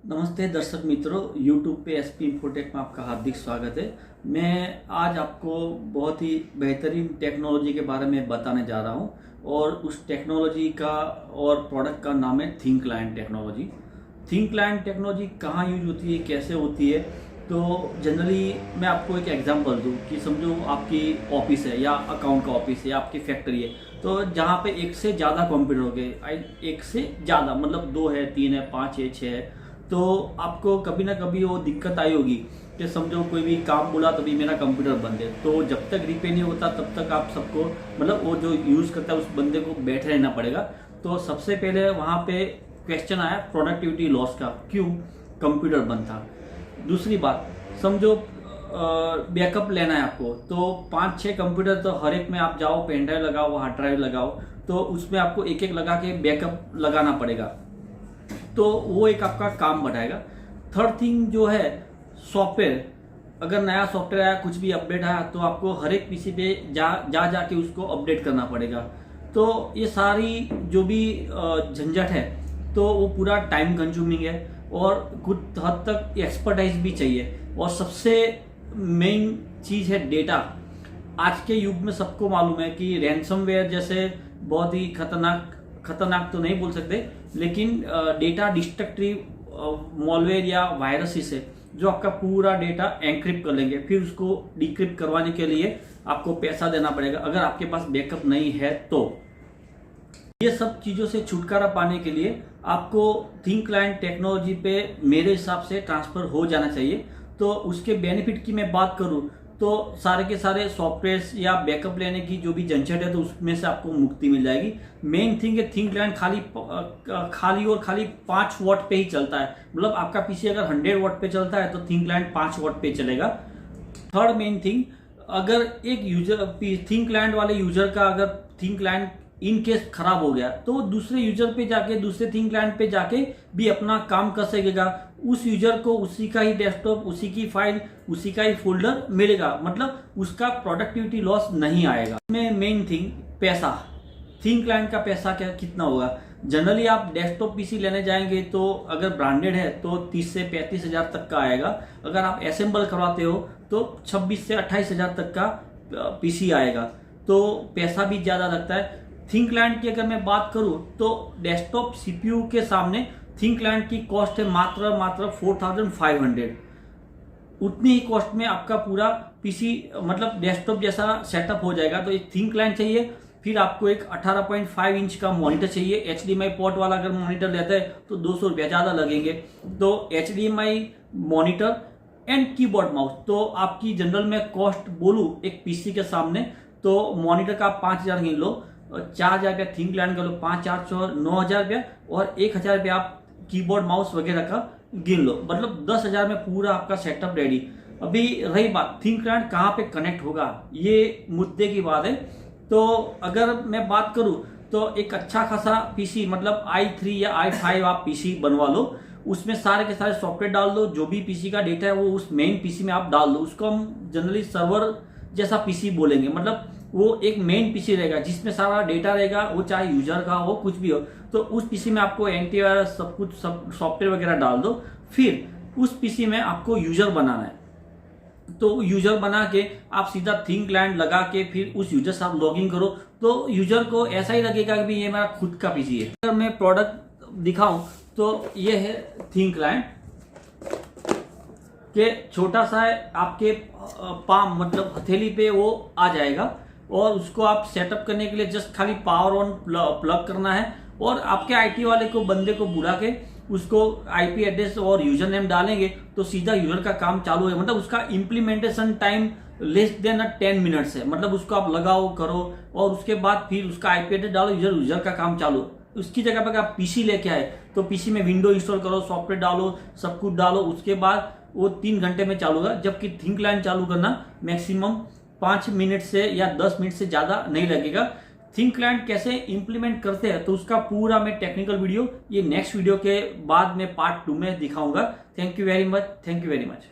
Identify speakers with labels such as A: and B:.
A: नमस्ते दर्शक मित्रों, YouTube पे एसपी इन्फोटेक में आपका हार्दिक स्वागत है। मैं आज आपको बहुत ही बेहतरीन टेक्नोलॉजी के बारे में बताने जा रहा हूं और उस टेक्नोलॉजी का और प्रोडक्ट का नाम है थिंकलाइन टेक्नोलॉजी। थिंकलाइन टेक्नोलॉजी कहाँ यूज होती है, कैसे होती है, तो जनरली मैं आपको एक एग्जांपल दूं कि समझो आपकी ऑफिस है या अकाउंट का ऑफिस है या आपकी फैक्ट्री है, तो जहाँ पे एक से ज़्यादा कंप्यूटर हो गए, एक से ज़्यादा मतलब 2 है, 3 है, 5 है, 6 है, तो आपको कभी ना कभी वो दिक्कत आई होगी कि समझो कोई भी काम बोला तभी मेरा कंप्यूटर बंद है। तो जब तक रिपेयर नहीं होता तब तक आप सबको मतलब वो जो यूज़ करता है उस बंदे को बैठे रहना पड़ेगा। तो सबसे पहले वहाँ पे क्वेश्चन आया प्रोडक्टिविटी लॉस का, क्यों कंप्यूटर बंद था। दूसरी बात, समझो बैकअप लेना है आपको, तो 5-6 कंप्यूटर तो हर एक में आप जाओ, पेन ड्राइव लगाओ, हार्ड ड्राइव लगाओ, तो उसमें आपको एक एक लगा के बैकअप लगाना पड़ेगा, तो वो एक आपका काम बढ़ाएगा। थर्ड थिंग जो है सॉफ्टवेयर, अगर नया सॉफ्टवेयर आया, कुछ भी अपडेट आया, तो आपको हर एक पीसी पे जाके उसको अपडेट करना पड़ेगा। तो ये सारी जो भी झंझट है तो वो पूरा टाइम कंज्यूमिंग है और कुछ हद तक एक्सपर्टाइज भी चाहिए। और सबसे मेन चीज़ है डेटा। आज के युग में सबको मालूम है कि रैंसमवेयर जैसे बहुत ही खतरनाक तो नहीं बोल सकते, लेकिन डेटा डिस्ट्रक्टिव मॉलवेयर या वायरसेस है जो आपका पूरा डेटा एनक्रिप्ट कर लेंगे, फिर उसको डिक्रिप्ट करवाने के लिए आपको पैसा देना पड़ेगा अगर आपके पास बैकअप नहीं है। तो ये सब चीज़ों से छुटकारा पाने के लिए आपको थिंकलाइन टेक्नोलॉजी पे मेरे हिसाब से ट्रांसफ़र हो जाना चाहिए। तो उसके बेनिफिट की मैं बात करूँ तो सारे के सारे सॉफ्टवेयर या बैकअप लेने की जो भी झंझट है तो उसमें से आपको मुक्ति मिल जाएगी। मेन थिंग है थिंकलाइन खाली 5 वॉट पे ही चलता है, मतलब आपका पीसी अगर 100 वॉट पे चलता है तो थिंकलाइन 5 वॉट पे चलेगा। थर्ड मेन थिंग, अगर एक यूजर थिंकलाइन वाले यूजर का अगर थिंकलाइन इन केस खराब हो गया तो दूसरे यूजर पे जाके, दूसरे थिंकलाइन पे जाके भी अपना काम कर सकेगा। उस यूजर को उसी का ही डेस्कटॉप, उसी की फाइल, उसी का ही फोल्डर मिलेगा, मतलब उसका प्रोडक्टिविटी लॉस नहीं आएगा। में मेन थिंग पैसा, थिंकलाइन का पैसा क्या कितना होगा। जनरली आप डेस्कटॉप पीसी लेने जाएंगे तो अगर ब्रांडेड है तो 30 से 35 हजार तक का आएगा। अगर आप असेंबल करवाते हो तो 26 से 28 हजार तक का पीसी आएगा, तो पैसा भी ज्यादा लगता है। थिंकलाइन की अगर मैं बात करूं तो डेस्कटॉप सीपीयू के सामने थिंकलाइन की कॉस्ट है मात्र 4500। उतनी ही कॉस्ट में आपका पूरा पीसी मतलब डेस्कटॉप जैसा सेटअप हो जाएगा। तो एक थिंकलाइन चाहिए, फिर आपको एक 18.5 इंच का मॉनिटर चाहिए। एचडीएमआई पोर्ट वाला अगर मॉनिटर लेते हैं तो 200 रुपया ज़्यादा लगेंगे। तो HDMI monitor and keyboard mouse, तो आपकी जनरल में कॉस्ट बोलूँ एक पीसी के सामने तो मॉनिटर का 5000 गिन लो, 4000 रुपया थिंकलाइन का लो, 5 4 6 9000 रुपया, और 1000 रुपया आप कीबोर्ड माउस वगैरह का गिन लो, मतलब 10,000 में पूरा आपका सेटअप रेडी। अभी रही बात थिंकलाइन कहाँ पे कनेक्ट होगा, ये मुद्दे की बात है। तो अगर मैं बात करूँ तो एक अच्छा खासा पीसी मतलब i3 या i5 आप पीसी बनवा लो, उसमें सारे के सारे सॉफ्टवेयर डाल दो, जो भी पीसी का डेटा है वो उस मेन पीसी में आप डाल दो। उसको हम जनरली सर्वर जैसा पीसी बोलेंगे, मतलब वो एक मेन पीसी रहेगा जिसमें सारा डेटा रहेगा, वो चाहे यूजर का हो कुछ भी हो। तो उस पीसी में आपको एंटीवायरस सब कुछ सब सॉफ्टवेयर वगैरह डाल दो, फिर उस पीसी में आपको यूजर बनाना है। तो यूजर बना के आप सीधा थिंकलाइन लगा के फिर उस यूजर से आप लॉगिन करो, तो यूजर को ऐसा ही लगेगा कि ये मेरा खुद का पीसी है। अगर मैं प्रोडक्ट दिखाऊं तो ये है थिंकलाइन के, छोटा सा है, आपके पाम मतलब हथेली पे वो आ जाएगा, और उसको आप सेटअप करने के लिए जस्ट खाली पावर ऑन प्लग करना है, और आपके आईटी वाले को बंदे को बुला के उसको आईपी एड्रेस और यूजर नेम डालेंगे तो सीधा यूजर का काम चालू है। मतलब उसका implementation time less than 10 minutes है, मतलब उसको आप लगाओ करो और उसके बाद फिर उसका आईपी एड्रेस डालो, यूजर का काम चालू। उसकी जगह पर आप पीसी लेके आए तो पीसी में विंडो इंस्टॉल करो, सॉफ्टवेयर डालो, सब कुछ डालो, उसके बाद वो 3 घंटे में चालू होगा। जबकि थिंकलाइन चालू करना मैक्सिमम 5 मिनट से या 10 मिनट से ज्यादा नहीं लगेगा। थिंकलाइन कैसे इंप्लीमेंट करते हैं तो उसका पूरा मैं टेक्निकल वीडियो ये नेक्स्ट वीडियो के बाद में पार्ट 2 में दिखाऊंगा। Thank you very much.